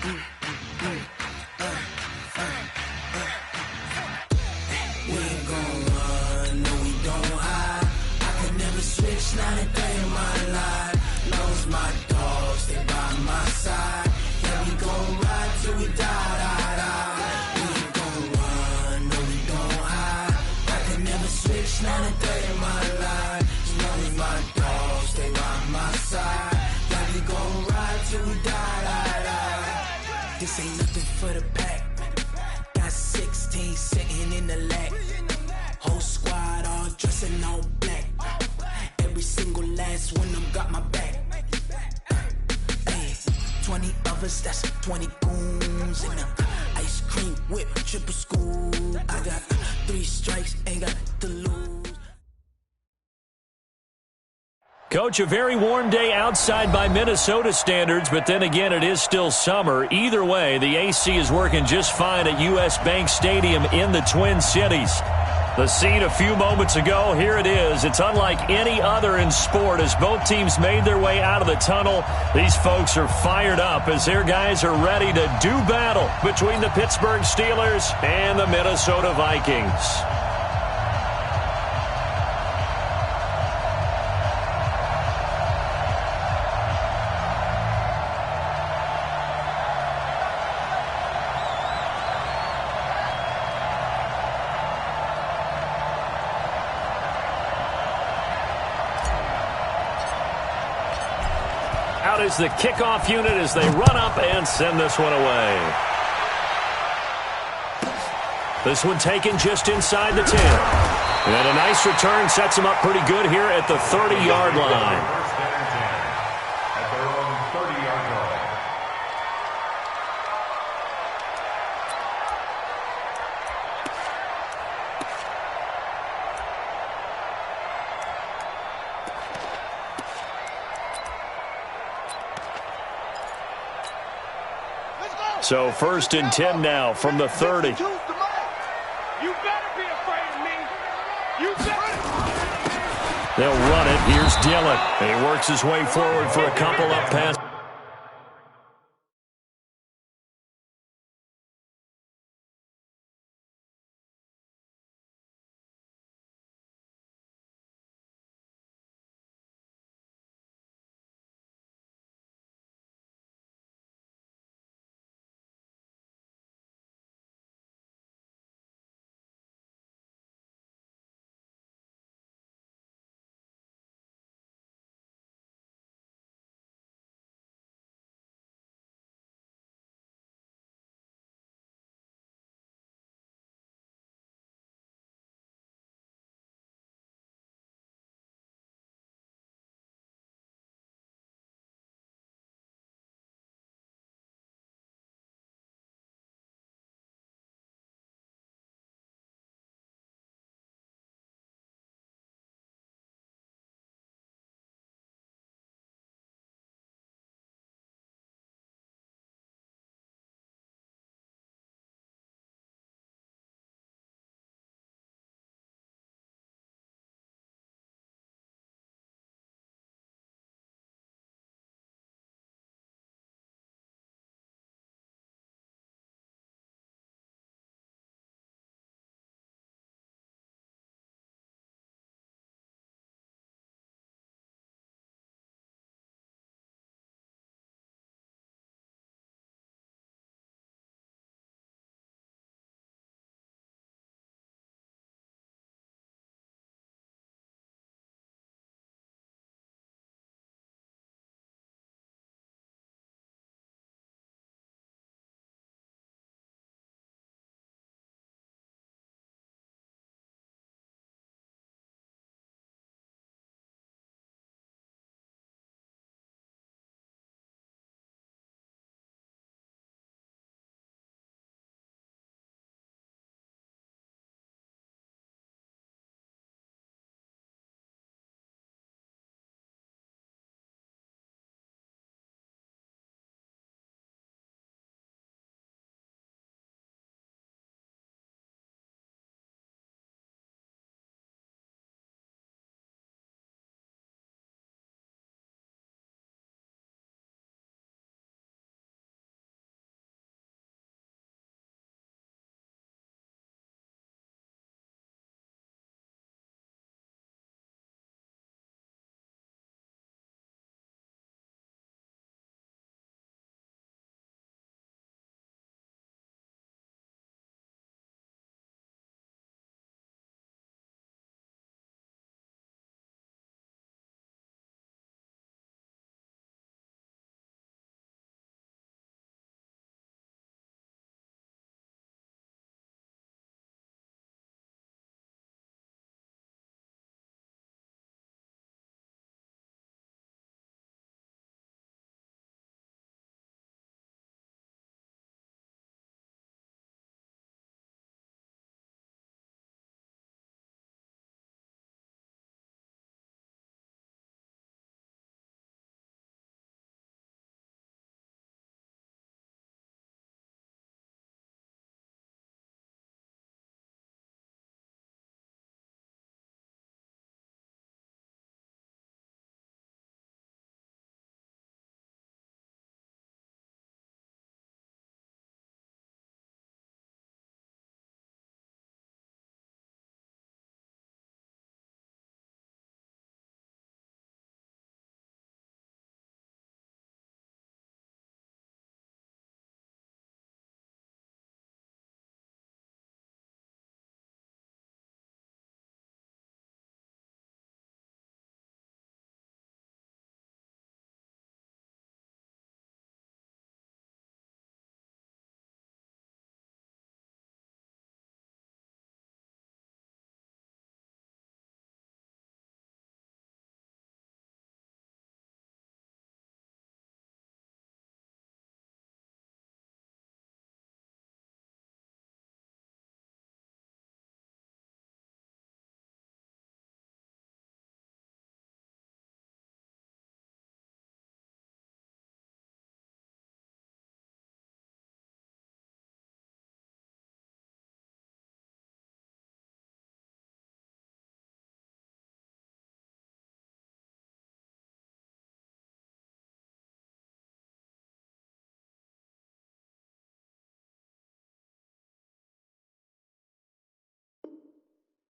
We ain't gon' run, no we don't hide. I could never switch, not a day in my life. Lost my dogs, they by my side. Yeah, we gon' ride till we die. We ain't gon' run, no we don't hide. I could never switch, not a day in my life. As long as my dogs, they by my side. Yeah, we gon' ride till we die. This ain't nothing for the pack. Got 16 sitting in the lag. Whole squad all dressing all black. Every single last one of them got my back. Hey, 20 of us, that's 20 goons in them. Ice cream whip, triple scoop. I got 3 strikes, ain't got to lose. Coach, a very warm day outside by Minnesota standards, but then again, it is still summer. Either way, the AC is working just fine at U.S. Bank Stadium in the Twin Cities. The scene a few moments ago, here it is. It's unlike any other in sport as both teams made their way out of the tunnel. These folks are fired up as their guys are ready to do battle between the Pittsburgh Steelers and the Minnesota Vikings. Out is the kickoff unit as they run up and send this one away. This one taken just inside the 10. And a nice return sets him up pretty good here at the 30-yard line. At their own 30-yard line. So 1st and 10 now from the 30. You better be afraid of me. You better. They'll run it. Here's Dillon. He works his way forward for a couple up passes.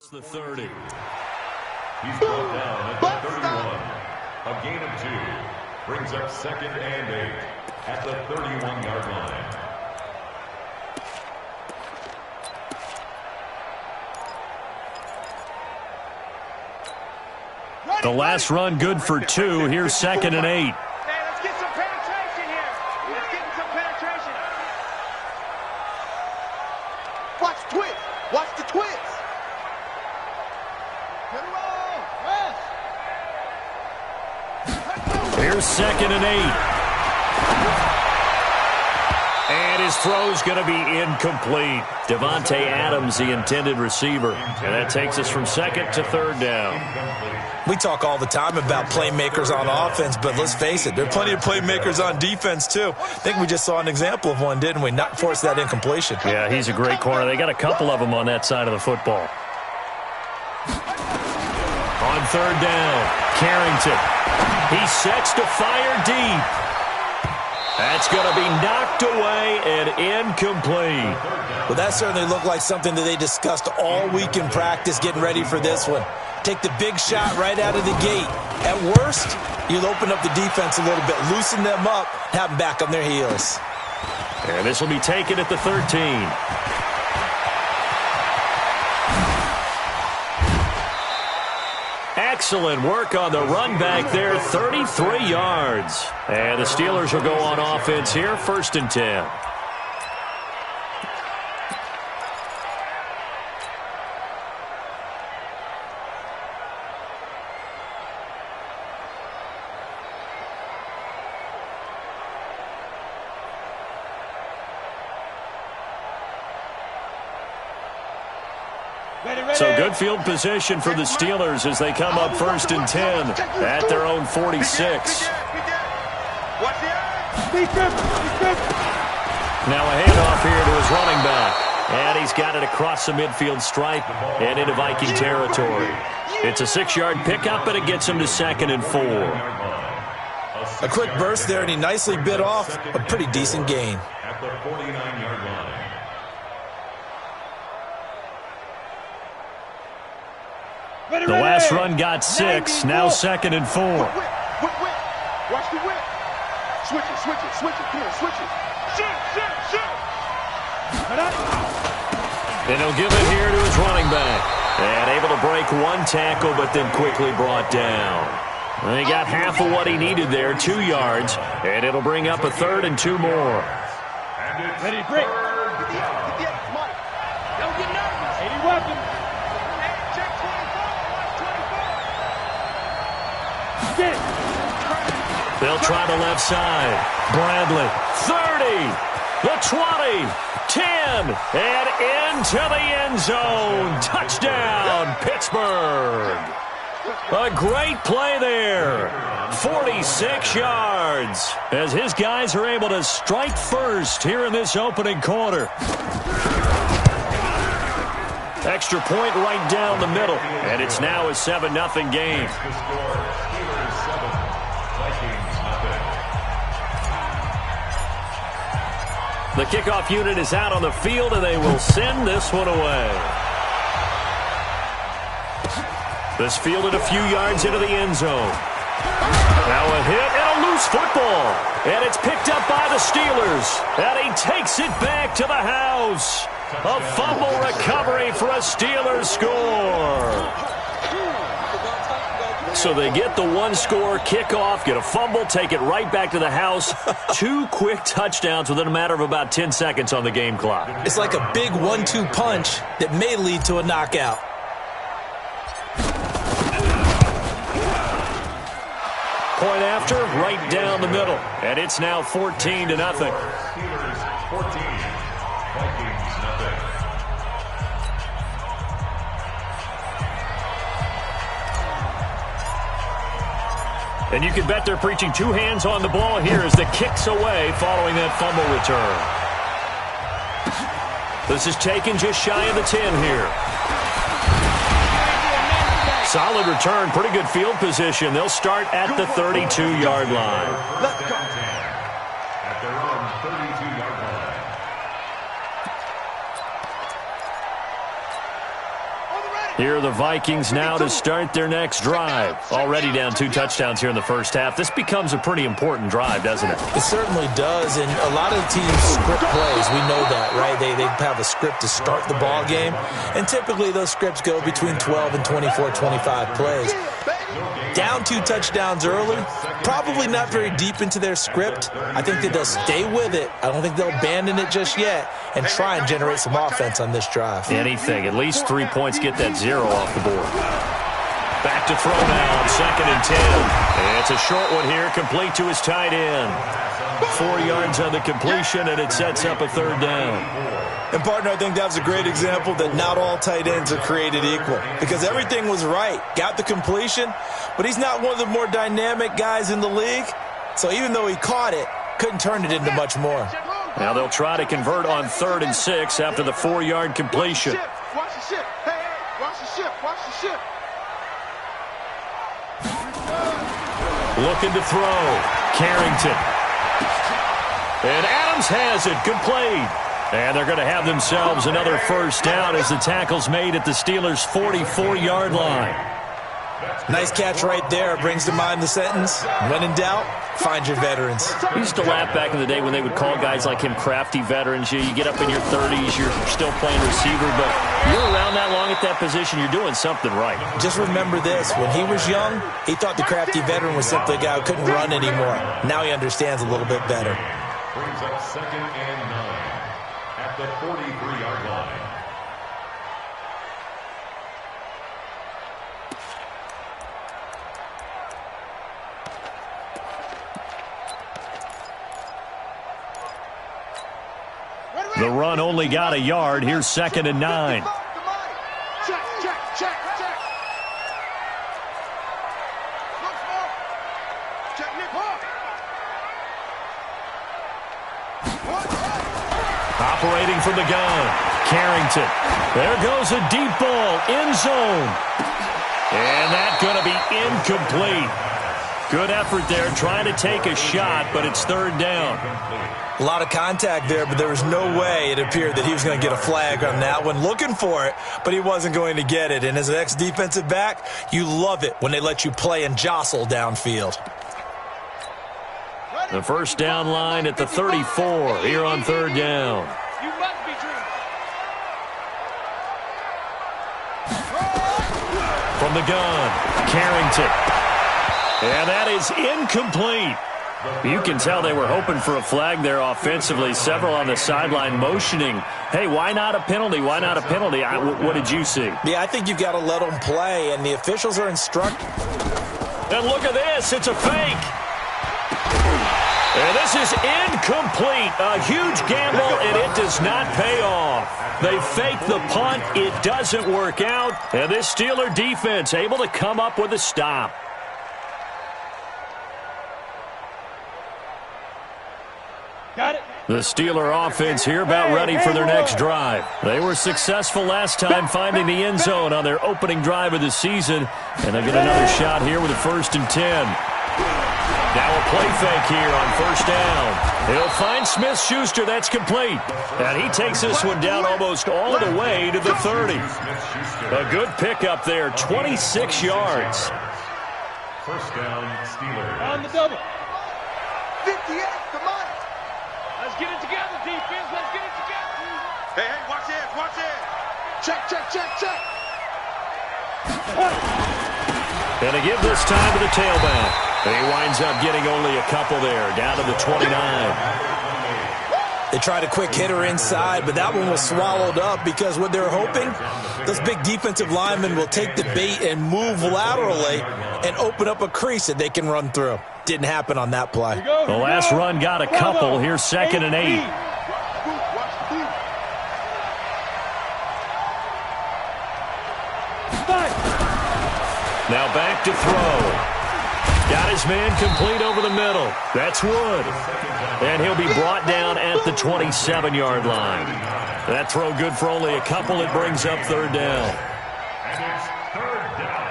It's the 30. He's brought down at the 31. A gain of 2. Brings up 2nd and 8 at the 31-yard line. The last run good for 2. Here's 2nd and 8. Hey, let's get some penetration here. Let's get some penetration. Watch the twist. Watch the twist. Here's 2nd and 8. And his throw's going to be incomplete. Devontae Adams, the intended receiver. And that takes us from 2nd to 3rd down. We talk all the time about playmakers on offense, but let's face it, there are plenty of playmakers on defense, too. I think we just saw an example of one, didn't we? Not force that incompletion. Yeah, he's a great corner. They got a couple of them on that side of the football. On 3rd down, Carrington. He sets to fire deep. That's going to be knocked away and incomplete. Well, that certainly looked like something that they discussed all week in practice getting ready for this one. Take the big shot right out of the gate. At worst, you'll open up the defense a little bit, loosen them up, have them back on their heels. And this will be taken at the 13. Excellent work on the run back there, 33 yards. And the Steelers will go on offense here, 1st and 10. So good field position for the Steelers as they come up 1st and 10 at their own 46. Now a handoff here to his running back. And he's got it across the midfield stripe and into Viking territory. It's a 6-yard pickup, and it gets him to 2nd and 4. A quick burst there, and he nicely bit off a pretty decent gain. At the 49-yard line. The last run got 6, now 2nd and 4. Watch the whip. Switch it. Come here, switch it. Shoot. And he'll give it here to his running back. And able to break one tackle, but then quickly brought down. And he got half of what he needed there, 2 yards. And it'll bring up a 3rd and 2 more. Ready, break. Don't get nervous. 80 weapon. Check 24. Get it. They'll try the left side. Bradley, 30, the 20, 10, and into the end zone. Touchdown, Pittsburgh. A great play there. 46 yards as his guys are able to strike first here in this opening quarter. Extra point right down the middle, and it's now a 7-0 game. The kickoff unit is out on the field, and they will send this one away. This fielded a few yards into the end zone. Now a hit and a loose football. And it's picked up by the Steelers. And he takes it back to the house. A fumble recovery for a Steelers score. So they get the one-score kickoff, get a fumble, take it right back to the house. 2 quick touchdowns within a matter of about 10 seconds on the game clock. It's like a big 1-2 punch that may lead to a knockout. Point after, right down the middle. And it's now 14-0. Steelers 14, Vikings nothing. And you can bet they're preaching 2 hands on the ball here as the kick's away following that fumble return. This is taken just shy of the 10 here. Solid return, pretty good field position. They'll start at the 32-yard line. At their own 32-yard line. On the ready. Here are the Vikings now to start their next drive. Already down 2 touchdowns here in the first half. This becomes a pretty important drive, doesn't it? It certainly does, and a lot of the teams script plays. We know that, right? They have a script to start the ball game, and typically those scripts go between 12 and 24, 25 plays. Down 2 touchdowns early, probably not very deep into their script. I think that they'll stay with it. I don't think they'll abandon it just yet and try and generate some offense on this drive. Anything. At least 3 points, get that 0 off the board. Back to throw now on 2nd and 10. And it's a short one here, complete to his tight end. 4 yards on the completion, and it sets up a 3rd down. And, partner, I think that was a great example that not all tight ends are created equal because everything was right. Got the completion, but he's not one of the more dynamic guys in the league. So even though he caught it, couldn't turn it into much more. Now they'll try to convert on 3rd and 6 after the 4-yard completion. Watch the ship. Hey, watch the ship. Watch the ship. Looking to throw. Carrington. And Adams has it. Complete. And they're going to have themselves another 1st down as the tackle's made at the Steelers' 44-yard line. Nice catch right there. Brings to mind the sentence, when in doubt, find your veterans. I used to laugh back in the day when they would call guys like him crafty veterans. You get up in your 30s, you're still playing receiver, but you're around that long at that position, you're doing something right. Just remember this. When he was young, he thought the crafty veteran was simply a guy who couldn't run anymore. Now he understands a little bit better. Brings up 2nd and 9 at the 43-yard line. The run only got a yard. Here's 2nd and 9. Check. Check Nick Hawk. Operating from the gun. Carrington. There goes a deep ball. End zone. And that's going to be incomplete. Good effort there, trying to take a shot, but it's 3rd down. A lot of contact there, but there was no way it appeared that he was going to get a flag on that one. Looking for it, but he wasn't going to get it. And as an ex-defensive back, you love it when they let you play and jostle downfield. The 1st down line at the 34 here on 3rd down. You must be dreaming. From the gun, Carrington. And that is incomplete. You can tell they were hoping for a flag there offensively. Several on the sideline motioning. Hey, why not a penalty? Why not a penalty? What did you see? Yeah, I think you've got to let them play, and the officials are instructed. And look at this. It's a fake. And this is incomplete. A huge gamble, and it does not pay off. They fake the punt. It doesn't work out. And this Steeler defense able to come up with a stop. Got it. The Steeler offense here about ready for their next drive. They were successful last time finding the end zone on their opening drive of the season. And they'll get another shot here with a 1st and 10. Now a play fake here on 1st down. He'll find Smith-Schuster. That's complete. And he takes this one down almost all the way to the 30. A good pickup there, 26 yards. 1st down, Steelers. On the double. 58, come on. Let's get it together, defense. Let's get it together. Hey, watch it, watch it. Check. And to give this time to the tailback. He winds up getting only a couple there, down to the 29. They tried a quick hitter inside, but that one was swallowed up because what they're hoping, those big defensive linemen will take the bait and move laterally and open up a crease that they can run through. Didn't happen on that play. The last run got a couple. Here's 2nd and 8. Now back to throw. Got his man complete over the middle. That's Wood. And he'll be brought down at the 27-yard line. That throw good for only a couple. It brings up 3rd down. And it's 3rd down.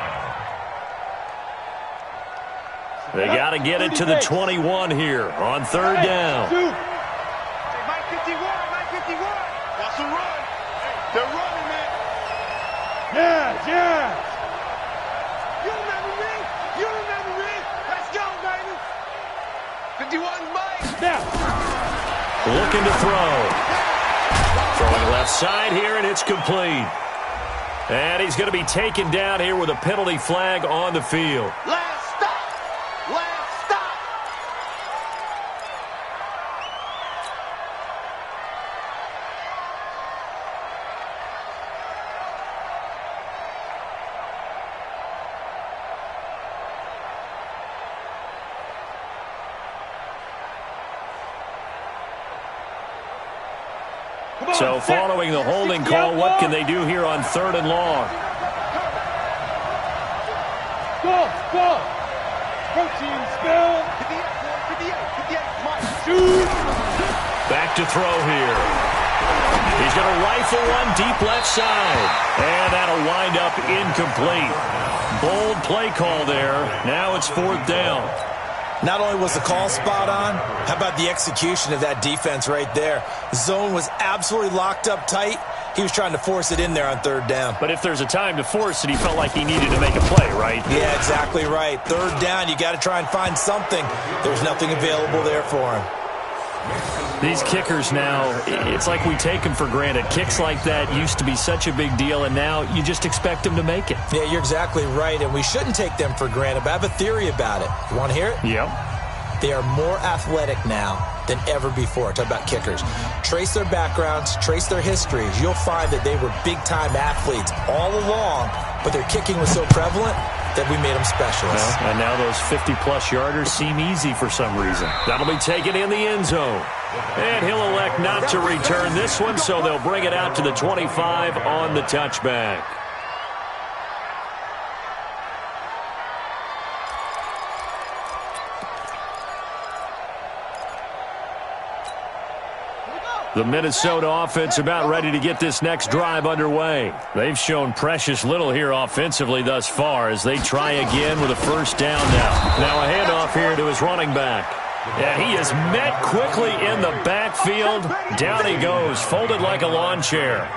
They got to get it to the 21 here on 3rd down. Mike 51. Watch the run. They're running, man. Yeah. looking to throw. Throwing left side here, and it's complete. And he's going to be taken down here with a penalty flag on the field. Last stop. Last stop. So following the holding call, what can they do here on 3rd and long? Go. Protein spill. 58. Shoot. Back to throw here. He's going to rifle one deep left side. And that'll wind up incomplete. Bold play call there. Now it's 4th down. Not only was the call spot on, how about the execution of that defense right there? Zone was absolutely locked up tight. He was trying to force it in there on 3rd down. But if there's a time to force it, he felt like he needed to make a play, right? Yeah, exactly right. 3rd down, you got to try and find something. There's nothing available there for him. These kickers now, it's like we take them for granted. Kicks like that used to be such a big deal, and now you just expect them to make it. Yeah, you're exactly right, and we shouldn't take them for granted, but I have a theory about it. You want to hear it? Yep. They are more athletic now than ever before. Talk about kickers. Trace their backgrounds, trace their histories. You'll find that they were big-time athletes all along, but their kicking was so prevalent that we made them specialists. Well, and now those 50-plus yarders seem easy for some reason. That'll be taken in the end zone. And he'll elect not to return this one, so they'll bring it out to the 25 on the touchback. The Minnesota offense about ready to get this next drive underway. They've shown precious little here offensively thus far as they try again with a 1st down now. Now a handoff here to his running back. Yeah, he is met quickly in the backfield. Down he goes, folded like a lawn chair.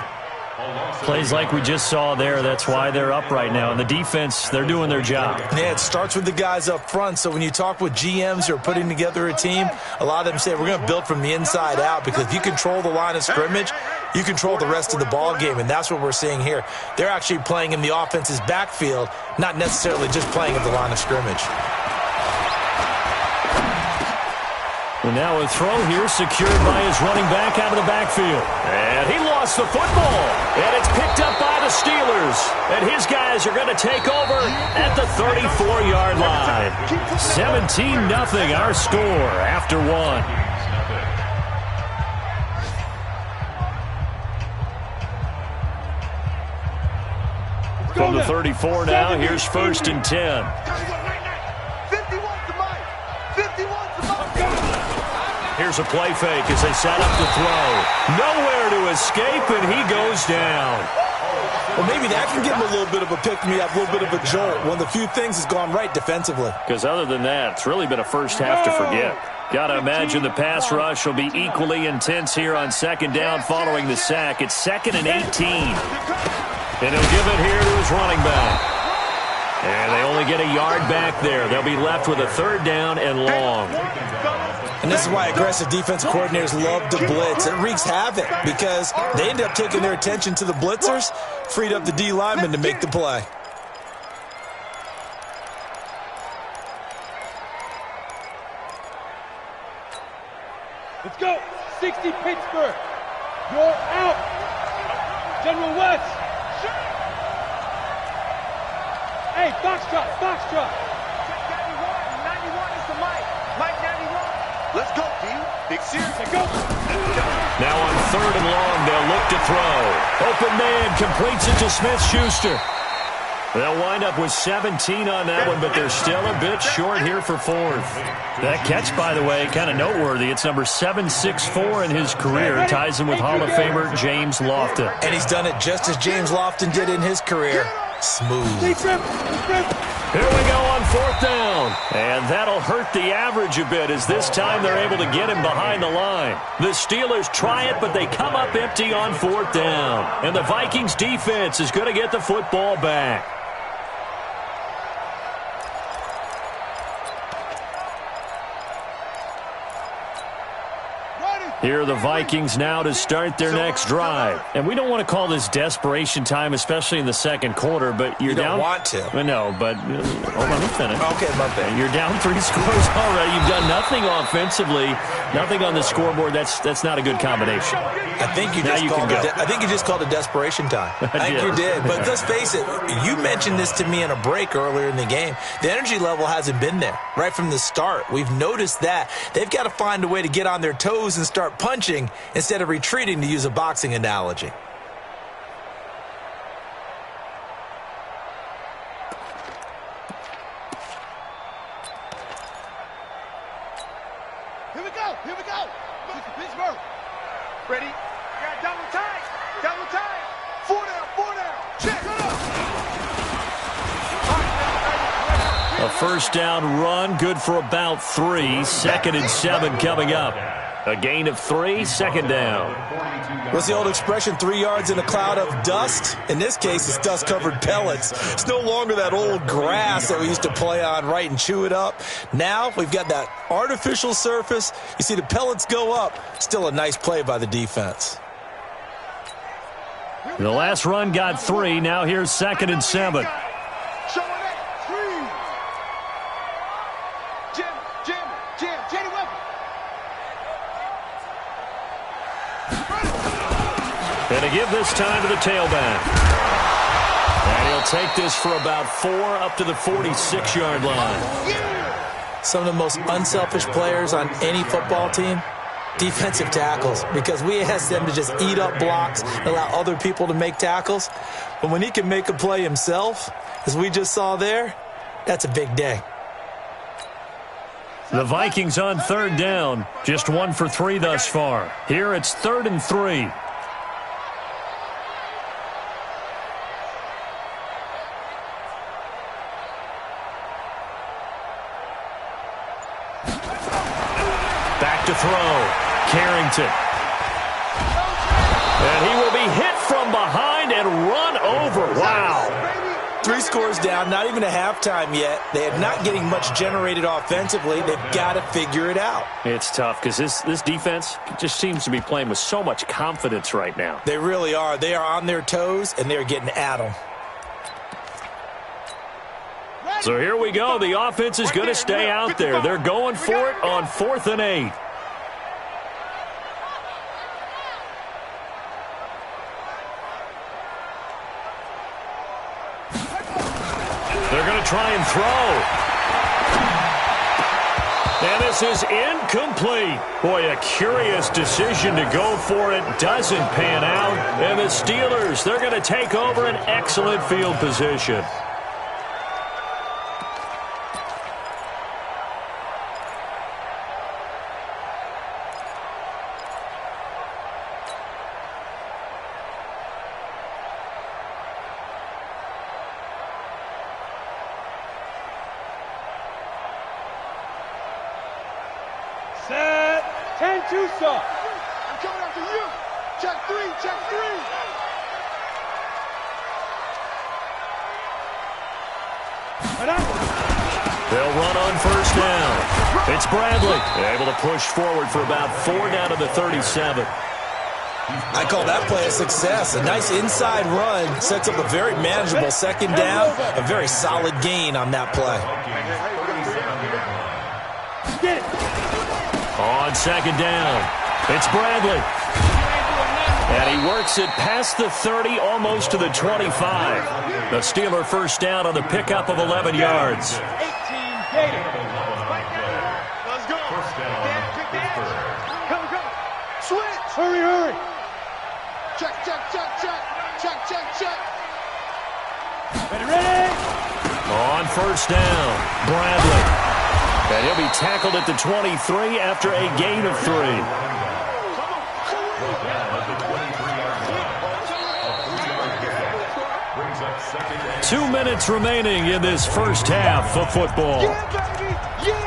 Plays like we just saw there, that's why they're up right now. And the defense, they're doing their job. Yeah, it starts with the guys up front. So when you talk with GMs who are putting together a team, a lot of them say we're going to build from the inside out, because if you control the line of scrimmage, you control the rest of the ball game, and that's what we're seeing here. They're actually playing in the offense's backfield, not necessarily just playing at the line of scrimmage. And now a throw here secured by his running back out of the backfield. And he lost the football. And it's picked up by the Steelers. And his guys are going to take over at the 34-yard line. 17-0 our score after one. From the 34 now, here's 1st and 10. Here's a play fake as they set up to throw. Nowhere to escape, and he goes down. Well, maybe that can give him a little bit of a pick-me-up, a little bit of a jolt. One of the few things has gone right defensively. Because other than that, it's really been a first half to forget. Got to imagine the pass rush will be equally intense here on 2nd down following the sack. It's 2nd and 18. And he'll give it here to his running back. And they only get a yard back there. They'll be left with a 3rd down and long. And this is why aggressive defensive coordinators love to blitz. It wreaks havoc because they end up taking their attention to the blitzers, freed up the D lineman to make the play. Let's go. 60 Pittsburgh. You're out. General West. Hey, Foxtrot. 91 is the Mike. Mike 91. Let's go, D. Big series. Go. Now on 3rd and long, they'll look to throw. Open man completes it to Smith-Schuster. They'll wind up with 17 on that one, but they're still a bit short here for 4th. That catch, by the way, kind of noteworthy. It's number 764 in his career. Ties him with Hall of Famer James Lofton. And he's done it just as James Lofton did in his career. Smooth. Here we go on 4th down. And that'll hurt the average a bit as this time they're able to get him behind the line. The Steelers try it, but they come up empty on 4th down. And the Vikings defense is going to get the football back. Ready. Here are the Vikings now to start their next drive. And we don't want to call this desperation time, especially in the second quarter, but you're down. You don't want to. No, but hold on, let me finish. Okay, my bad. You're down 3 scores already. You've done nothing offensively, nothing on the scoreboard. That's not a good combination. I think you just called it desperation time. I think you did. But let's face it, you mentioned this to me in a break earlier in the game. The energy level hasn't been there right from the start. We've noticed that. They've got to find a way to get on their toes and start punching instead of retreating, to use a boxing analogy. Here we go. Here we go. This is Pittsburgh. Ready? Got double time. Double time. 4 down. Check. A first down run, good for about 3. 2nd and 7 coming up. A gain of 3, 2nd down. What's the old expression, 3 yards in a cloud of dust? In this case, it's dust-covered pellets. It's no longer that old grass that we used to play on, right, and chew it up. Now we've got that artificial surface. You see the pellets go up. Still a nice play by the defense. The last run got 3. Now here's 2nd and 7. And to give this time to the tailback. And he'll take this for about 4 up to the 46-yard line. Some of the most unselfish players on any football team, defensive tackles, because we ask them to just eat up blocks and allow other people to make tackles. But when he can make a play himself, as we just saw there, that's a big day. The Vikings on 3rd down, just 1 for 3 thus far. Here it's 3rd and 3. Back to throw. Carrington. And he will be hit from behind and run over. Wow. 3 scores down, not even a halftime yet. They are not getting much generated offensively. They've got to figure it out. It's tough because this defense just seems to be playing with so much confidence right now. They really are. They are on their toes, and they're getting at them. So here we go. The offense is going to stay out there. They're going for it on 4th and 8. They're going to try and throw. And this is incomplete. Boy, a curious decision to go for it. Doesn't pan out. And the Steelers, they're going to take over an excellent field position. Set. 10-2, sir. I'm coming after you. Check 3. They'll run on 1st down. It's Bradley. Able to push forward for about 4 down to the 37. I call that play a success. A nice inside run sets up a very manageable 2nd down. A very solid gain on that play. On 2nd down, it's Bradley. And he works it past the 30, almost to the 25. The Steeler first down on the pickup of 11 yards. 18 Gator. Let's go. First down, Pittsburgh. Come. Switch. Hurry. Check. Ready. On 1st down, Bradley. And he'll be tackled at the 23 after a gain of 3. Brought down at the 23-yard line. Brings up 2nd and 2 minutes remaining in this first half of football. Yeah, baby. Yeah.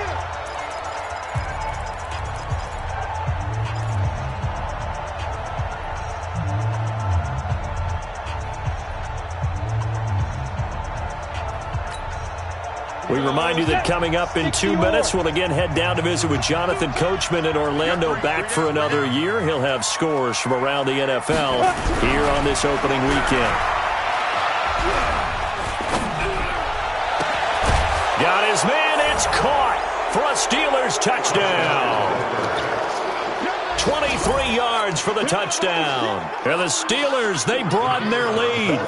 We remind you that coming up in 2 minutes, we'll again head down to visit with Jonathan Coachman in Orlando, back for another year. He'll have scores from around the NFL here on this opening weekend. Got his man, it's caught for a Steelers touchdown. 23 yards for the touchdown. And the Steelers, they broaden their lead.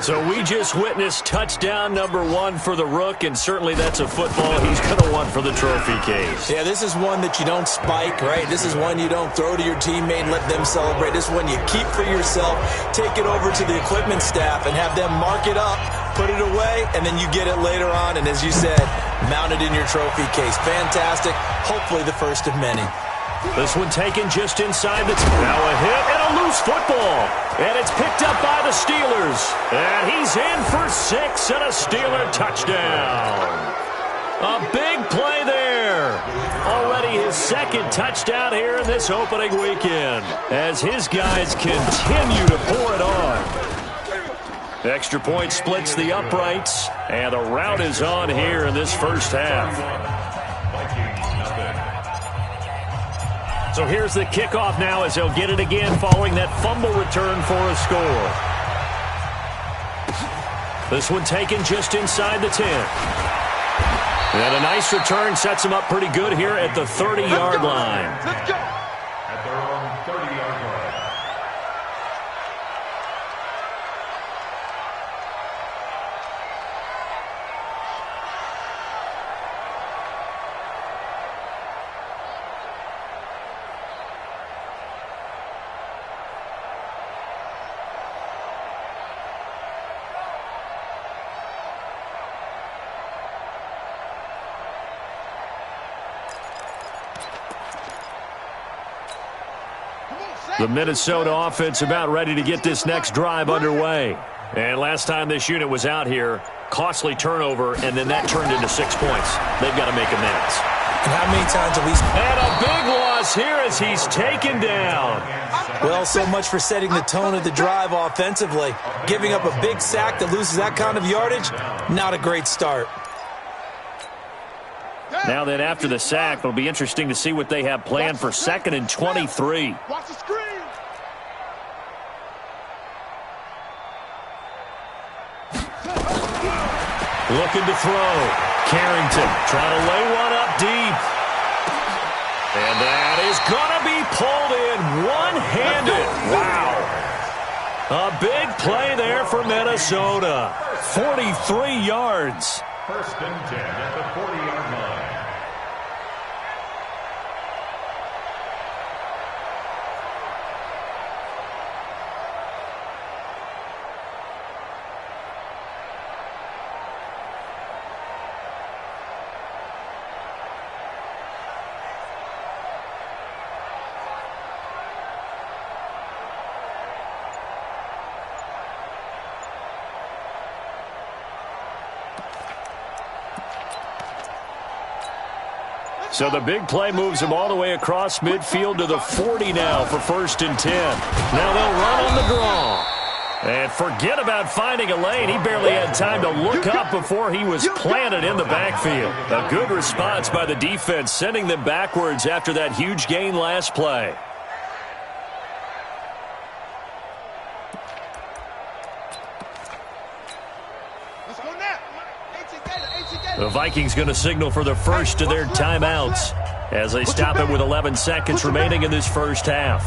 So we just witnessed touchdown number 1 for the Rook, and certainly that's a football he's going to want for the trophy case. Yeah, this is one that you don't spike, right? This is one you don't throw to your teammate and let them celebrate. This is one you keep for yourself, take it over to the equipment staff and have them mark it up, put it away, and then you get it later on, and as you said, mount it in your trophy case. Fantastic. Hopefully the first of many. This one taken just inside the... Now a hit and a loose football. And it's picked up by the Steelers. And he's in for 6 and a Steeler touchdown. A big play there. Already his second touchdown here in this opening weekend, as his guys continue to pour it on. Extra point splits the uprights, and the rout is on here in this first half. So here's the kickoff now as they'll get it again following that fumble return for a score. This one taken just inside the 10. And a nice return sets them up pretty good here at the 30-yard line. Let's go. At their own 30-yard line. The Minnesota offense about ready to get this next drive underway. And last time this unit was out here, costly turnover, and then that turned into 6 points. They've got to make amends. And how many times have we... And a big loss here as he's taken down. Well, so much for setting the tone of the drive offensively. Giving up a big sack that loses that kind of yardage, not a great start. Now that after the sack, it'll be interesting to see what they have planned for 2nd and 23. Watch the screen. Looking to throw. Carrington trying to lay one up deep. And that is going to be pulled in one-handed. Wow. A big play there for Minnesota. 43 yards. 1st and 10 at the 40-yard line. So the big play moves him all the way across midfield to the 40 now for 1st and 10. Now they'll run on the draw. And forget about finding a lane. He barely had time to look up before he was planted in the backfield. A good response by the defense, sending them backwards after that huge gain last play. The Vikings going to signal for the first of their timeouts as they stop it with 11 seconds remaining in this first half.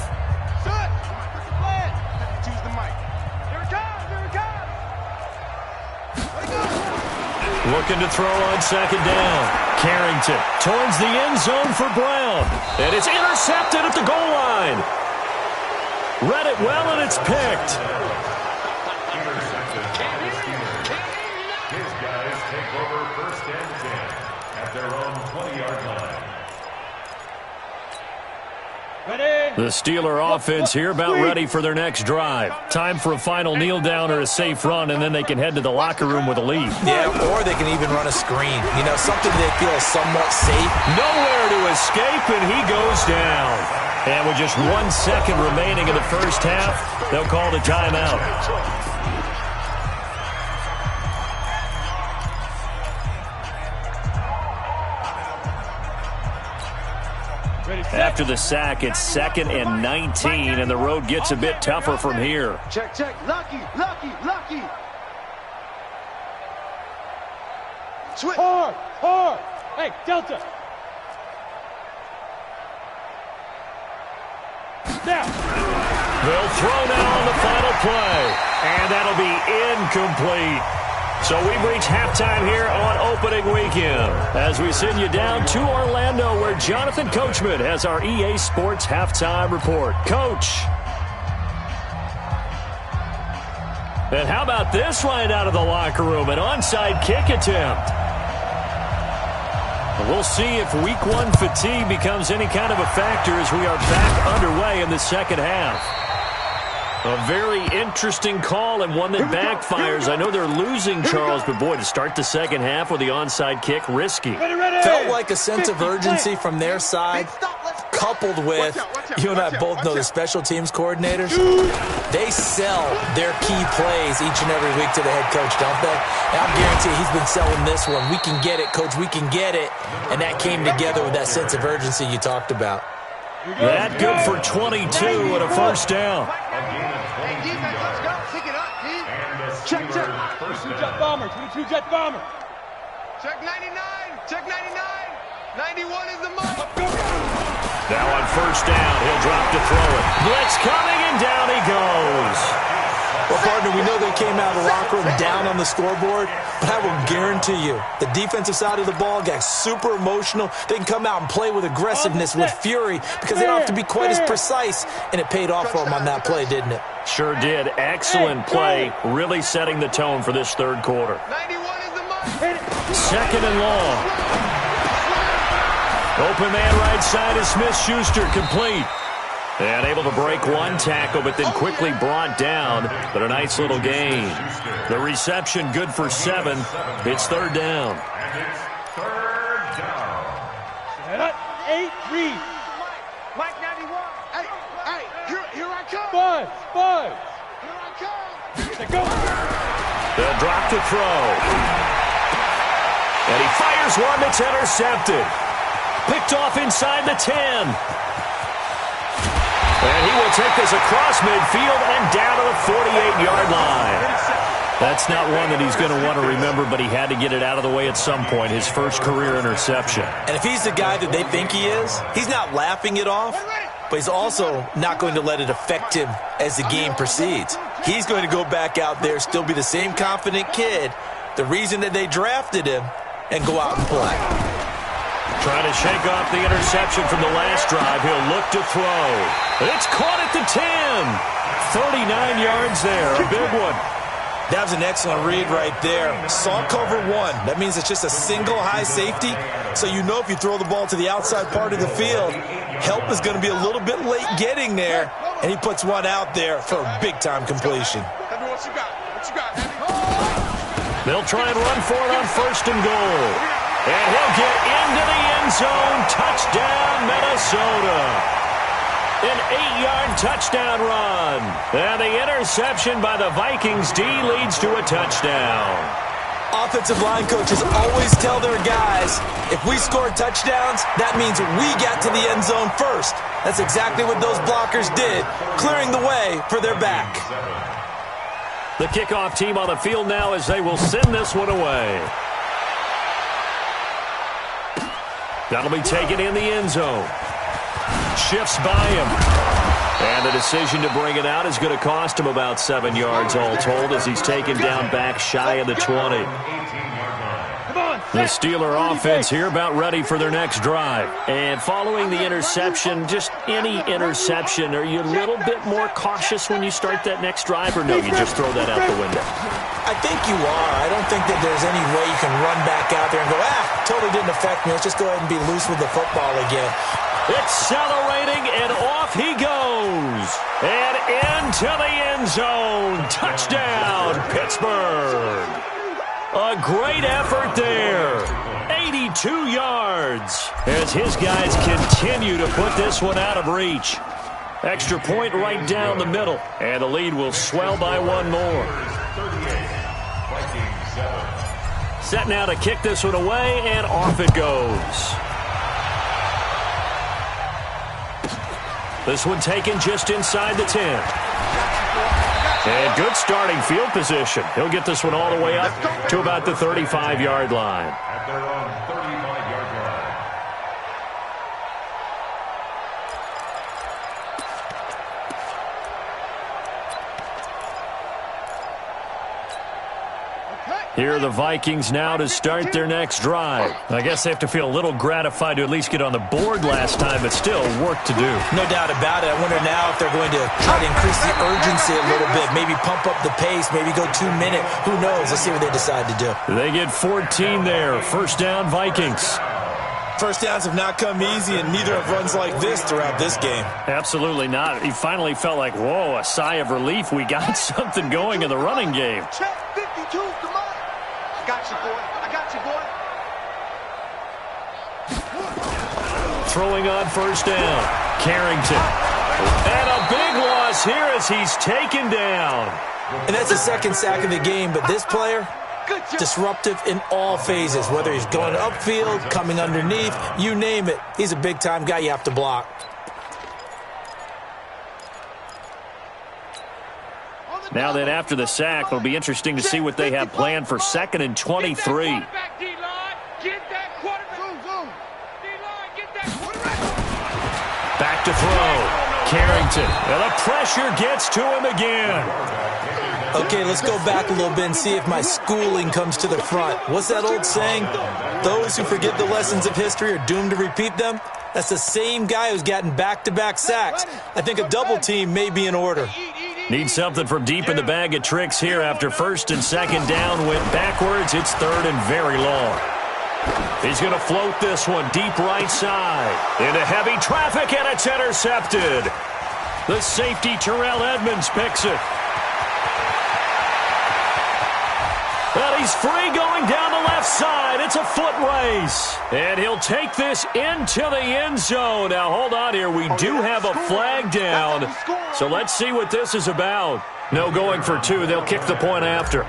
Looking to throw on 2nd down. Carrington towards the end zone for Brown. And it's intercepted at the goal line. Read it well, and it's picked. His guys take over 1st and 10 at their own 20-yard line. The Steeler offense here about ready for their next drive. Time for a final kneel down or a safe run, and then they can head to the locker room with a lead. Yeah, or they can even run a screen. You know, something they feel is somewhat safe. Nowhere to escape, and he goes down. And with just 1 second remaining in the first half, they'll call the timeout. After the sack, it's 2nd and 19, and the road gets a bit tougher from here. Check, check. Lucky. Switch. Hard. Hey, Delta. Now. They'll throw now on the final play, and that'll be incomplete. So we've reached halftime here on opening weekend as we send you down to Orlando where Jonathan Coachman has our EA Sports halftime report. Coach. And how about this right out of the locker room? An onside kick attempt. We'll see if week 1 fatigue becomes any kind of a factor as we are back underway in the second half. A very interesting call and one that backfires. I know they're losing, Charles, but boy, to start the second half with the onside kick, risky. Felt like a sense of urgency from their side, coupled with, you and I both know the special teams coordinators, they sell their key plays each and every week to the head coach, don't they? And I'll guarantee he's been selling this one. We can get it, coach, we can get it. And that came together with that sense of urgency you talked about. That good for 22 and a first down. Hey, defense, let's go. Pick it up, D. Check. 22-jet bomber. 22-jet bomber. Check 99. Check 99. 91 is the mark. Now on first down, he'll drop to throw it. Blitz coming, and down he goes. Well, partner, we know they came out of the locker room down on the scoreboard, but I will guarantee you the defensive side of the ball got super emotional. They can come out and play with aggressiveness, with fury, because they don't have to be quite as precise, and it paid off for them on that play, didn't it? Sure did. Excellent play, really setting the tone for this third quarter. 91 is the mark. Second and long. Open man right side is Smith-Schuster, complete. And able to break one tackle, but then quickly brought down. But a nice little gain. The reception good for 7. It's third down. And it's third down. 8-3. Mike 91. Hey, here I come. Buzz. Here I come. They go. They'll drop to throw. And he fires one that's intercepted. Picked off inside the 10. And he will take this across midfield and down to the 48-yard line. That's not one that he's going to want to remember, but he had to get it out of the way at some point, his first career interception. And if he's the guy that they think he is, he's not laughing it off, but he's also not going to let it affect him as the game proceeds. He's going to go back out there, still be the same confident kid, the reason that they drafted him, and go out and play. Trying to shake off the interception from the last drive. He'll look to throw. It's caught at the 10. 39 yards there. A big one. That was an excellent read right there. Saw cover 1. That means it's just a single high safety. So you know if you throw the ball to the outside part of the field, help is going to be a little bit late getting there. And he puts one out there for a big-time completion. What you got? They'll try and run for it on first and goal. And he'll get into the end zone. Touchdown, Minnesota. An 8-yard touchdown run. And the interception by the Vikings D leads to a touchdown. Offensive line coaches always tell their guys, if we score touchdowns, that means we got to the end zone first. That's exactly what those blockers did, clearing the way for their back. The kickoff team on the field now as they will send this one away. That'll be taken in the end zone. Shifts by him. And the decision to bring it out is going to cost him about 7 yards all told as he's taken down back shy of the 20. The Steeler offense here about ready for their next drive. And following the interception, just any interception, are you a little bit more cautious when you start that next drive, or no, you just throw that out the window? I think you are. I don't think that there's any way you can run back out there and go, totally didn't affect me. Let's just go ahead and be loose with the football again. Accelerating, and off he goes. And into the end zone. Touchdown, Pittsburgh. A great effort there. 82 yards as his guys continue to put this one out of reach. Extra point right down the middle, and the lead will swell by one more. Set now to kick this one away, and off it goes. This one taken just inside the 10. And good starting field position. He'll get this one all the way up to about the 35-yard line. At their own 35-yard line. Here are the Vikings now to start their next drive. I guess they have to feel a little gratified to at least get on the board last time, but still work to do. No doubt about it. I wonder now if they're going to try to increase the urgency a little bit, maybe pump up the pace, maybe go 2 minute. Who knows? Let's see what they decide to do. They get 14 there. First down, Vikings. First downs have not come easy, and neither have runs like this throughout this game. Absolutely not. He finally felt like, whoa, a sigh of relief. We got something going in the running game. Check 52, come on. I got you, boy. I got you, boy. Throwing on first down. Carrington. And a big loss here as he's taken down. And that's the second sack of the game, but this player, disruptive in all phases, whether he's going upfield, coming underneath, you name it. He's a big-time guy you have to block. Now then, after the sack, it'll be interesting to see what they have planned for 2nd and 23. Back to throw. Carrington. And the pressure gets to him again. Okay, let's go back a little bit and see if my schooling comes to the front. What's that old saying? Those who forget the lessons of history are doomed to repeat them. That's the same guy who's gotten back-to-back sacks. I think a double team may be in order. Need something from deep in the bag of tricks here after 1st and 2nd down went backwards. It's 3rd and very long. He's going to float this one deep right side. Into heavy traffic, and it's intercepted. The safety, Terrell Edmonds, picks it. And he's free going down the left side. It's a foot race. And he'll take this into the end zone. Now, hold on here. We do have a flag down. So let's see what this is about. No going for 2. They'll kick the point after.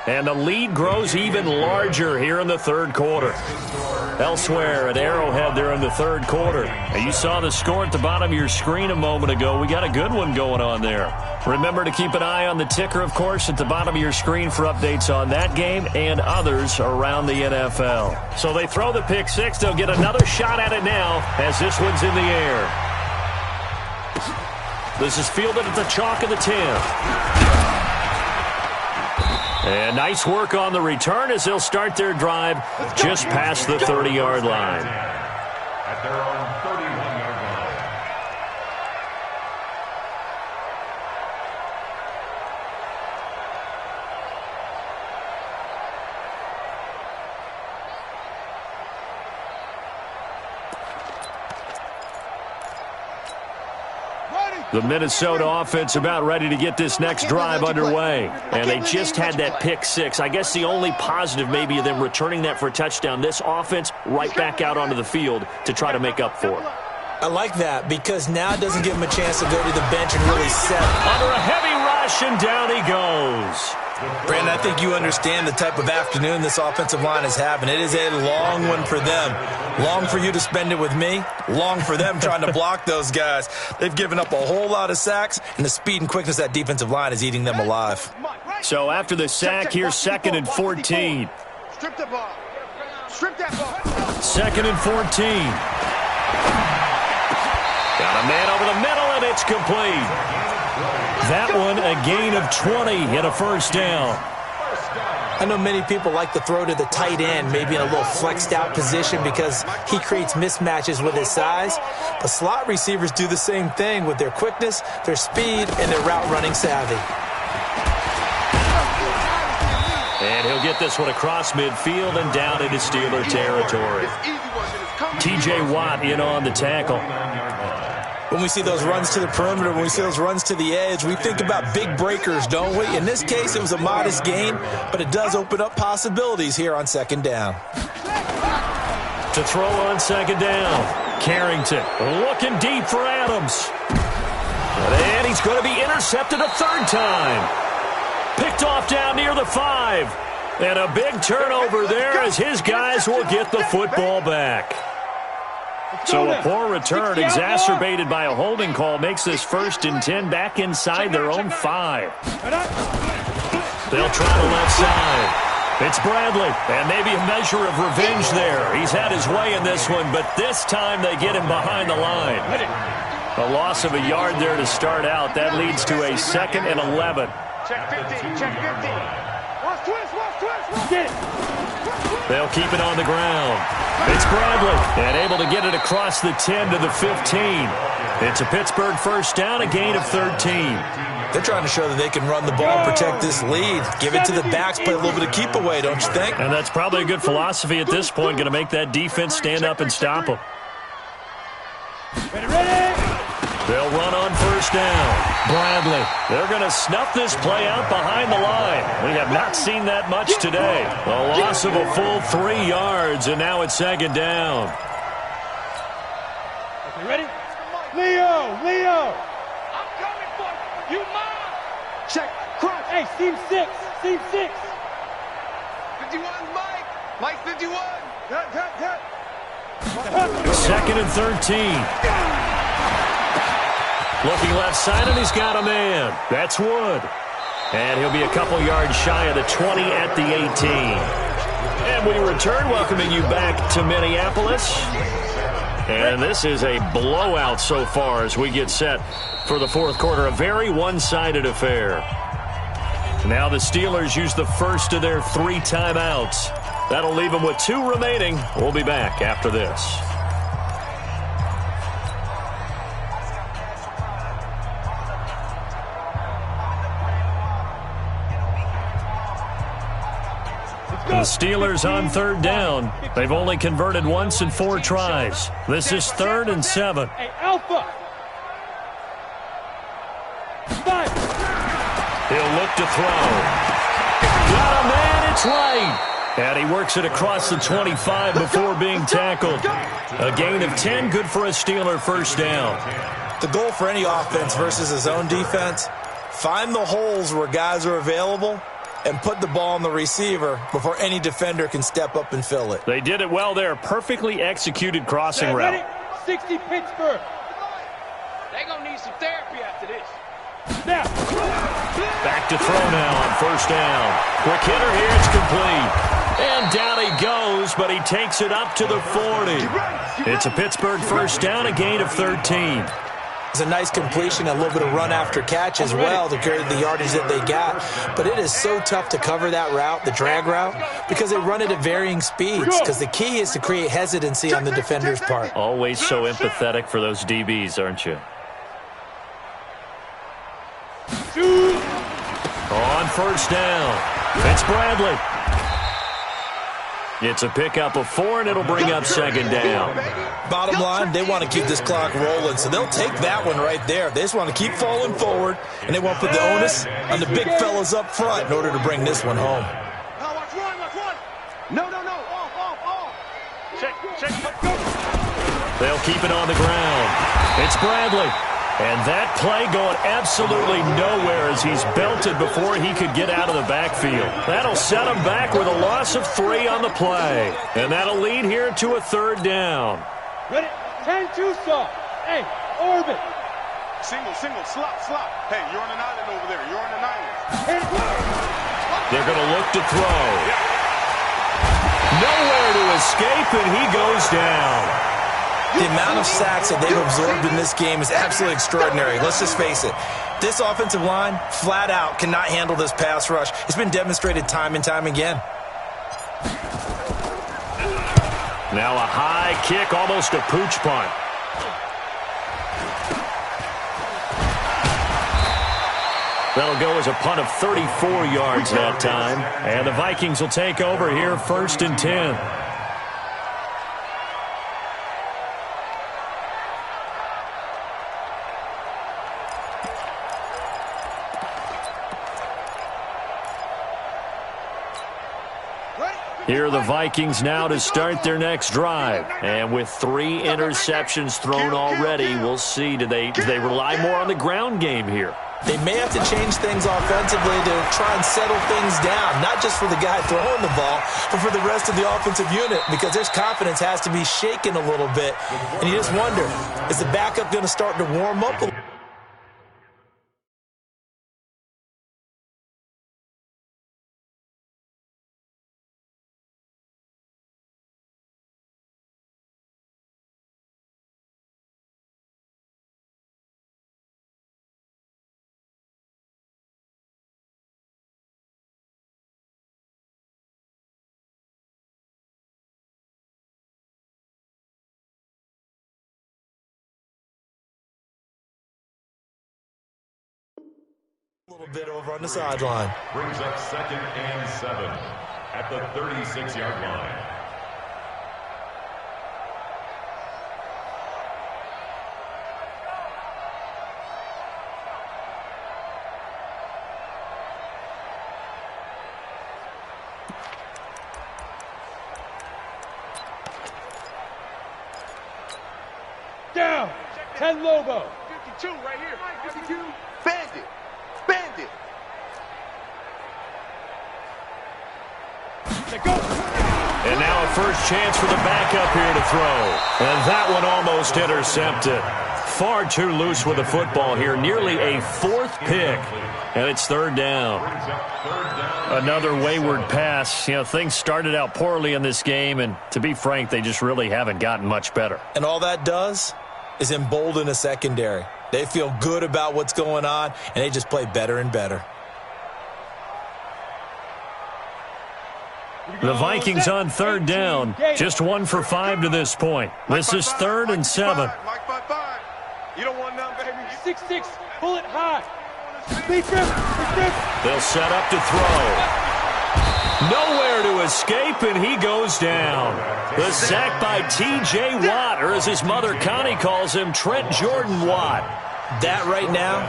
And the lead grows even larger here in the 3rd quarter. Elsewhere at Arrowhead there in the 3rd quarter. And you saw the score at the bottom of your screen a moment ago. We got a good one going on there. Remember to keep an eye on the ticker, of course, at the bottom of your screen for updates on that game and others around the NFL. So they throw the pick 6. They'll get another shot at it now as this one's in the air. This is fielded at the chalk of the 10. And nice work on the return as they'll start their drive just past the 30-yard line. At their own 31-yard line. The Minnesota offense about ready to get this next drive underway. And they just had that pick 6. I guess the only positive maybe of them returning that for a touchdown. This offense right back out onto the field to try to make up for it. I like that because now it doesn't give him a chance to go to the bench and really set. Under a heavy rush, and down he goes. Brandon, I think you understand the type of afternoon this offensive line is having. It is a long one for them. Long for you to spend it with me. Long for them trying to block those guys. They've given up a whole lot of sacks, and the speed and quickness of that defensive line is eating them alive. So after the sack, here's 2nd and 14. Strip the ball. Strip that ball. 2nd and 14. Got a man over the middle, and it's complete. That one, a gain of 20 and a first down. I know many people like to throw to the tight end, maybe in a little flexed out position because he creates mismatches with his size. But slot receivers do the same thing with their quickness, their speed, and their route running savvy. And he'll get this one across midfield and down into Steeler territory. T.J. Watt in on the tackle. When we see those runs to the perimeter, when we see those runs to the edge, we think about big breakers, don't we? In this case, it was a modest gain, but it does open up possibilities here on 2nd down. To throw on 2nd down, Carrington looking deep for Adams. And he's going to be intercepted a 3rd time. Picked off down near the 5. And a big turnover there as his guys will get the football back. So a poor return exacerbated by a holding call makes this 1st and 10 back inside their own 5. They'll try the left side. It's Bradley, and maybe a measure of revenge there. He's had his way in this one, but this time they get him behind the line. A loss of a yard there to start out. That leads to a 2nd and 11. Check 15, check 15. Watch twist. Get it. They'll keep it on the ground. It's Bradley, and able to get it across the 10 to the 15. It's a Pittsburgh 1st down, a gain of 13. They're trying to show that they can run the ball and protect this lead. Give it to the backs, play a little bit of keep away, don't you think? And that's probably a good philosophy at this point, going to make that defense stand up and stop them. Ready. They'll run on 1st down. Bradley, they're going to snuff this play out behind the line. We have not seen that much today. A loss of a full 3 yards, and now it's 2nd down. Okay, ready? Leo. I'm coming for you. You mine. Check. Cross. Hey, seam 6. 51's Mike. Mike 51. Cut. 2nd and 13. Looking left side, and he's got a man. That's Wood. And he'll be a couple yards shy of the 20 at the 18. And we return, welcoming you back to Minneapolis. And this is a blowout so far as we get set for the 4th quarter. A very one-sided affair. Now the Steelers use the first of their 3 timeouts. That'll leave them with 2 remaining. We'll be back after this. The Steelers on 3rd down. They've only converted once in 4 tries. This is 3rd and 7. Hey, Alpha. 5. He'll look to throw. Got a man, it's right. And he works it across the 25 before being tackled. A gain of 10, good for a Steeler 1st down. The goal for any offense versus his own defense, find the holes where guys are available and put the ball on the receiver before any defender can step up and fill it. They did it well there. Perfectly executed crossing route. 60 Pittsburgh. They're going to need some therapy after this. Now. Back to throw now on 1st down. Quick hitter here, it's complete. And down he goes, but he takes it up to the 40. It's a Pittsburgh 1st down, a gain of 13. It's a nice completion, a little bit of run after catch as well to carry the yardage that they got. But it is so tough to cover that route, the drag route, because they run it at varying speeds. Because the key is to create hesitancy on the defender's part. Always so empathetic for those DBs, aren't you? On 1st down, it's Bradley. It's a pickup of 4, and it'll bring up 2nd down. Bottom line, they want to keep this clock rolling, so they'll take that one right there. They just want to keep falling forward, and they want to put the onus on the big fellas up front in order to bring this one home. Watch one. No. Off. Check. They'll keep it on the ground. It's Bradley. And that play going absolutely nowhere as he's belted before he could get out of the backfield. That'll set him back with a loss of 3 on the play. And that'll lead here to a 3rd down. Ready? 10-2 stop. Hey, orbit. Single, slop. Hey, you're on an island over there. You're on an island. They're going to look to throw. Nowhere to escape, and he goes down. The amount of sacks that they've absorbed in this game is absolutely extraordinary. Let's just face it. This offensive line, flat out, cannot handle this pass rush. It's been demonstrated time and time again. Now a high kick, almost a pooch punt. That'll go as a punt of 34 yards that time. And the Vikings will take over here, 1st and 10. Here are the Vikings now to start their next drive. And with 3 interceptions thrown already, we'll see. Do they rely more on the ground game here? They may have to change things offensively to try and settle things down, not just for the guy throwing the ball, but for the rest of the offensive unit, because their confidence has to be shaken a little bit. And you just wonder, is the backup going to start to warm up a little? A little bit over on the sideline. Brings up 2nd and 7 at the 36-yard line. Down. 10 Lobo. 52 right here. 52. Bandit. Bandit. And now a first chance for the backup here to throw. And that one almost intercepted. Far too loose with the football here. Nearly a 4th pick. And it's 3rd down. Another wayward pass. You know, things started out poorly in this game, and to be frank, they just really haven't gotten much better. And all that does is embolden a secondary. They feel good about what's going on, and they just play better and better. The Vikings on 3rd down. Just 1 for 5 to this point. This is 3rd and 7. Mike 5-5. You don't want none, baby. 6-6. Pull it high. Speed grip. They'll set up to throw. Nowhere to escape, and he goes down. The sack by T.J. Watt, or as his mother Connie calls him, Trent Jordan Watt. That right now,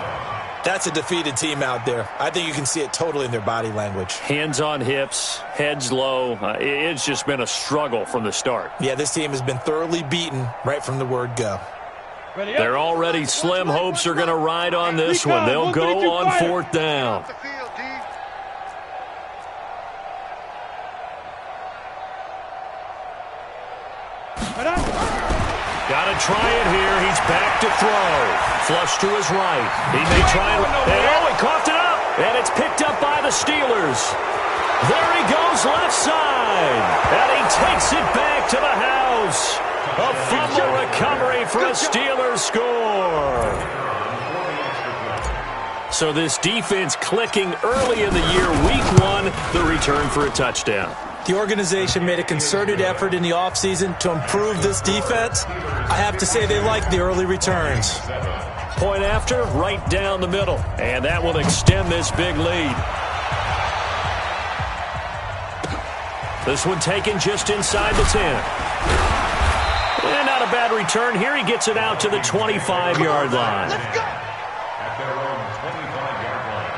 that's a defeated team out there. I think you can see it totally in their body language. Hands on hips, heads low. It's just been a struggle from the start. Yeah, this team has been thoroughly beaten right from the word go. They're already slim hopes are going to ride on this one. They'll go on 4th down. Got to try it here. He's back to throw. Flush to his right. He may try and... he coughed it up. And it's picked up by the Steelers. There he goes left side. And he takes it back to the house. A fumble recovery for a Steelers score. So this defense clicking early in the year. Week 1, the return for a touchdown. The organization made a concerted effort in the offseason to improve this defense. I have to say they like the early returns. Point after, right down the middle. And that will extend this big lead. This one taken just inside the 10. And not a bad return here. He gets it out to the 25-yard line. Let's go. At their own 25-yard line.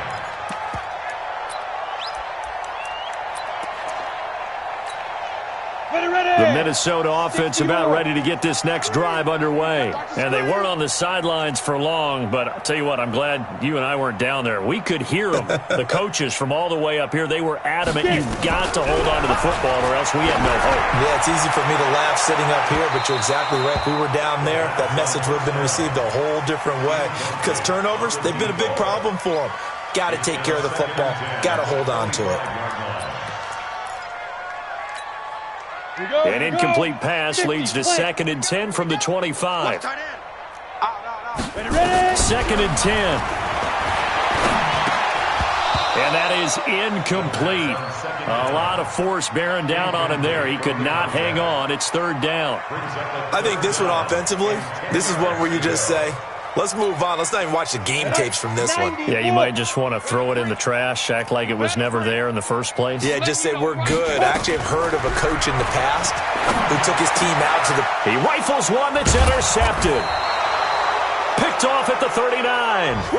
The Minnesota offense about ready to get this next drive underway. And they weren't on the sidelines for long, but I'll tell you what, I'm glad you and I weren't down there. We could hear them. The coaches from all the way up here, they were adamant. You've got to hold on to the football or else we have no hope. Yeah, it's easy for me to laugh sitting up here, but you're exactly right. If we were down there, that message would have been received a whole different way. Because turnovers, they've been a big problem for them. Got to take care of the football. Got to hold on to it. An incomplete pass leads to 2nd and 10 from the 25. 2nd and 10. And that is incomplete. A lot of force bearing down on him there. He could not hang on. It's 3rd down. I think this one offensively, this is one where you just say, let's move on. Let's not even watch the game tapes from this one. Yeah, you might just want to throw it in the trash, act like it was never there in the first place. Yeah, just say we're good. I actually have heard of a coach in the past who took his team out to the... He rifles one that's intercepted. Picked off at the 39.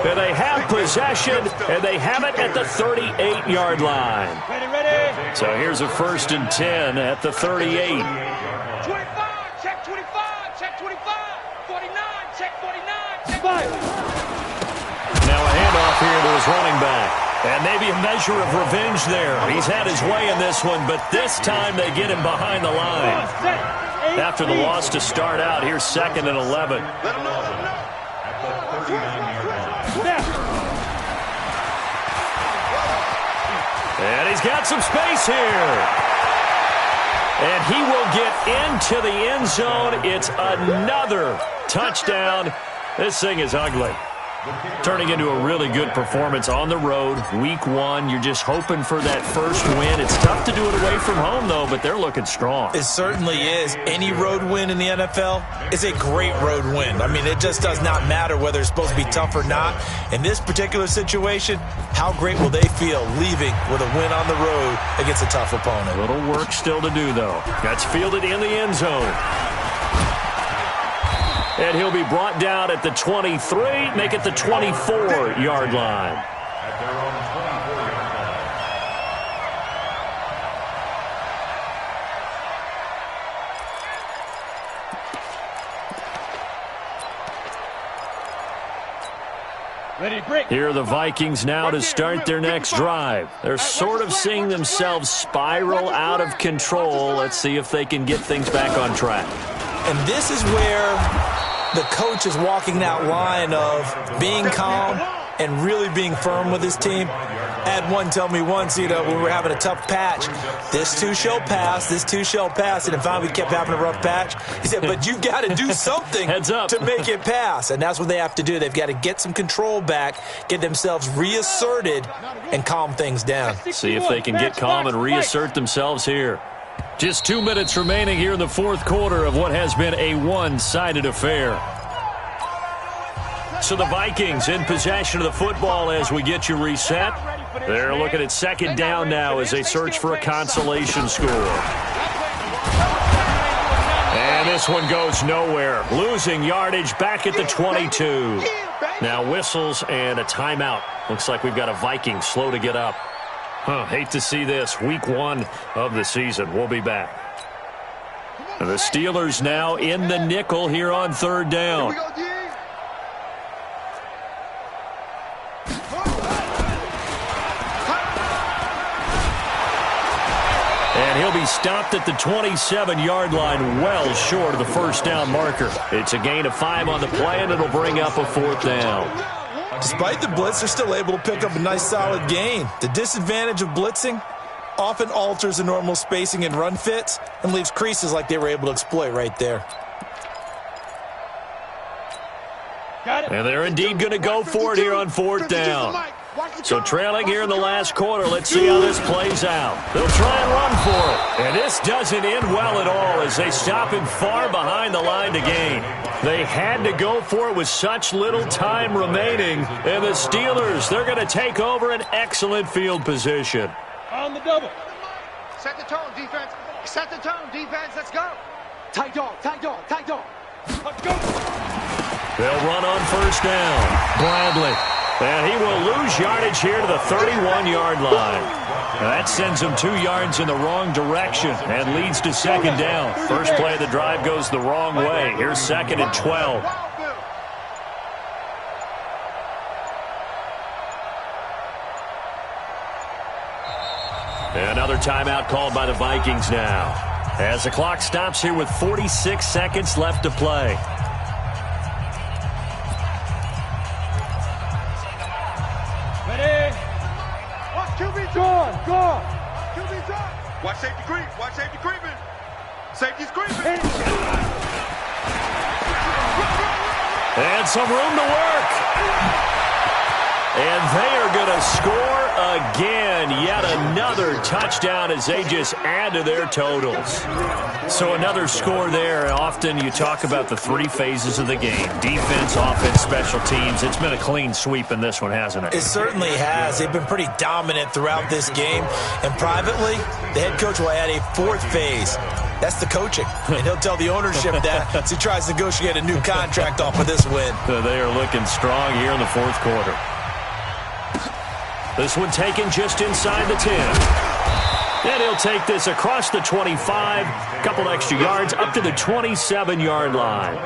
And they have possession, and they have it at the 38-yard line. Ready. So here's a 1st and 10 at the 38. 25, check 25, check 25. 49, check 49, check 5. Now a handoff here to his running back. And maybe a measure of revenge there. He's had his way in this one, but this time they get him behind the line. After the loss to start out, here's 2nd and 11. And he's got some space here. And he will get into the end zone. It's another touchdown. This thing is ugly. Turning into a really good performance on the road. Week 1, you're just hoping for that first win. It's tough to do it away from home, though, but they're looking strong. It certainly is. Any road win in the NFL is a great road win. I mean, it just does not matter whether it's supposed to be tough or not. In this particular situation, how great will they feel leaving with a win on the road against a tough opponent? A little work still to do, though. That's fielded in the end zone. And he'll be brought down at the 23, make it the 24-yard line. At their own 24-yard Ready, break. Here are the Vikings now to start their next drive. They're sort of seeing themselves spiral out of control. Let's see if they can get things back on track. And this is where the coach is walking that line of being calm and really being firm with his team. I had one tell me once, when we were having a tough patch, this too shall pass, this too shall pass. And finally we kept having a rough patch. He said, but you've got to do something to make it pass. And that's what they have to do. They've got to get some control back, get themselves reasserted, and calm things down. See if they can get calm and reassert themselves here. Just 2 minutes remaining here in the fourth quarter of what has been a one-sided affair. So the Vikings in possession of the football as we get you reset. They're looking at 2nd down now as they search for a consolation score. And this one goes nowhere. Losing yardage back at the 22. Now whistles and a timeout. Looks like we've got a Viking slow to get up. Hate to see this. Week 1 of the season. We'll be back. And the Steelers now in the nickel here on 3rd down. And he'll be stopped at the 27-yard line, well short of the first down marker. It's a gain of 5 on the play, and it'll bring up a 4th down. Despite the blitz, they're still able to pick up a nice solid gain. The disadvantage of blitzing often alters the normal spacing and run fits and leaves creases like they were able to exploit right there. And they're indeed going to go for it here on 4th down. So trailing here in the last quarter, let's see how this plays out. They'll try and run for it. And this doesn't end well at all as they stop him far behind the line to gain. They had to go for it with such little time remaining. And the Steelers, they're going to take over an excellent field position. On the double. Set the tone, defense. Set the tone, defense. Let's go. Tight dog, tight dog, tight dog. Let's go. They'll run on 1st down. Bradley. And he will lose yardage here to the 31-yard line. That sends him 2 yards in the wrong direction and leads to 2nd down. First play of the drive goes the wrong way. Here's 2nd and 12. Another timeout called by the Vikings now. As the clock stops here with 46 seconds left to play. Gone. QB's up. Watch safety creep. Watch safety creeping. Safety's creeping. And some room to work. And they are going to score again. Yet another touchdown as they just add to their totals. So another score there. Often you talk about the 3 phases of the game. Defense, offense, special teams. It's been a clean sweep in this one, hasn't it? It certainly has. They've been pretty dominant throughout this game. And privately, the head coach will add a 4th phase. That's the coaching. And he'll tell the ownership that as he tries to negotiate a new contract off of this win. They are looking strong here in the 4th quarter. This one taken just inside the 10. And he'll take this across the 25, a couple extra yards up to the 27-yard line.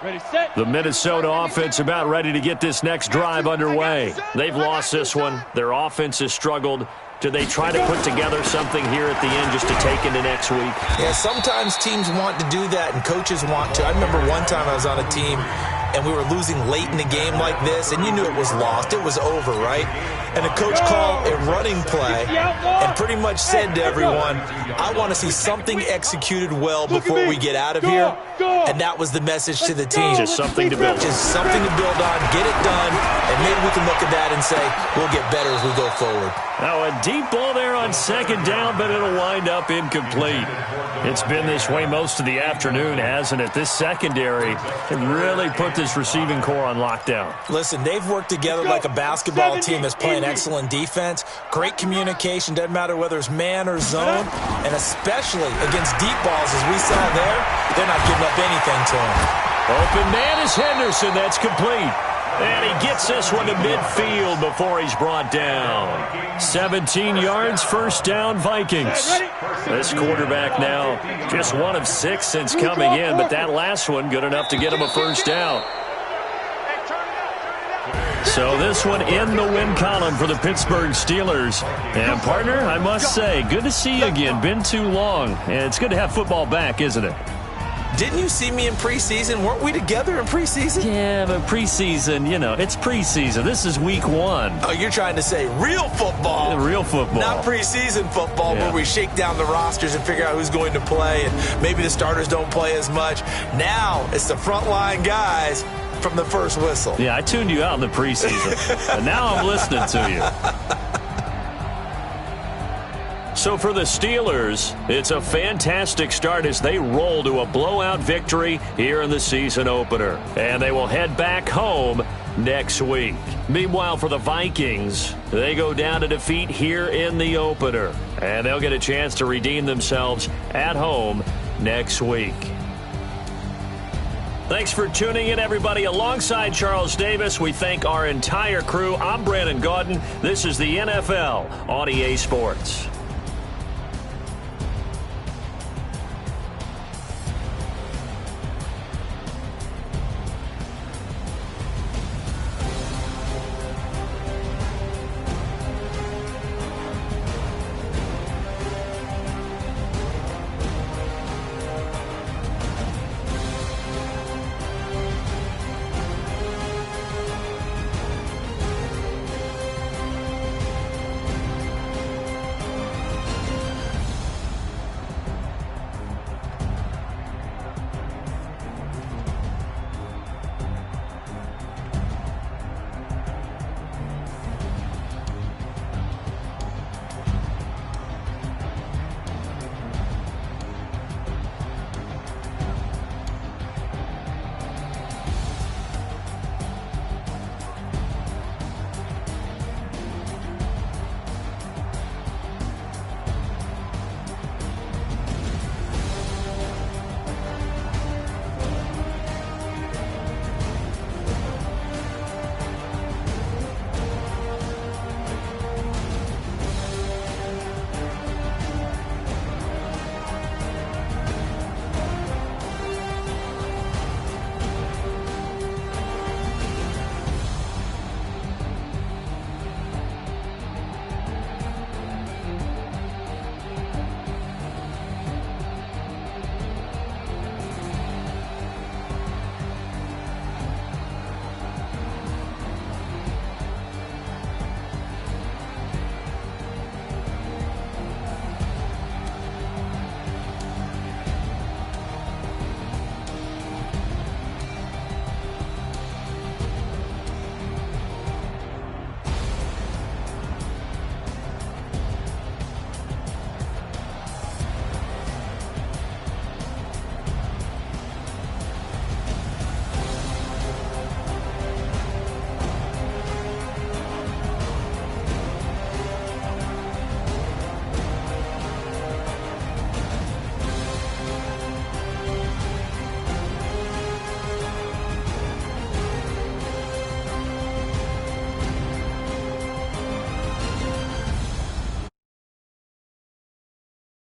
Ready, set. The Minnesota offense about ready to get this next drive underway. They've lost this one. Their offense has struggled. Do they try to put together something here at the end just to take into next week? Yeah, sometimes teams want to do that and coaches want to. I remember one time I was on a team and we were losing late in the game like this, and you knew it was lost. It was over, right? And the coach called a running play and pretty much said to everyone, I want to see something executed well before we get out of here. And that was the message to the team. Just something to build. Just something to build on, get it done, and maybe we can look at that and say, we'll get better as we go forward. Now a deep ball there on second down, but it'll wind up incomplete. It's been this way most of the afternoon, hasn't it? This secondary can really put this receiving core on lockdown. Listen, they've worked together like a basketball team that's playing excellent defense. Great communication, doesn't matter whether it's man or zone, and especially against deep balls, as we saw there, they're not giving up anything to them. Open man is Henderson. That's complete. And he gets this one to midfield before he's brought down. 17 yards, first down, Vikings. This quarterback now just 1 of 6 since coming in, but that last one good enough to get him a first down. So this one in the win column for the Pittsburgh Steelers. And, partner, I must say, good to see you again. Been too long. And it's good to have football back, isn't it? Didn't you see me in preseason? Weren't we together in preseason? Yeah, but preseason, you know, it's preseason. This is week 1. Oh, you're trying to say real football. Yeah, real football. Not preseason football where we shake down the rosters and figure out who's going to play, and maybe the starters don't play as much. Now it's the frontline guys from the first whistle. Yeah, I tuned you out in the preseason, and now I'm listening to you. So for the Steelers, it's a fantastic start as they roll to a blowout victory here in the season opener. And they will head back home next week. Meanwhile, for the Vikings, they go down to defeat here in the opener. And they'll get a chance to redeem themselves at home next week. Thanks for tuning in, everybody. Alongside Charles Davis, we thank our entire crew. I'm Brandon Gaudin. This is the NFL on EA Sports.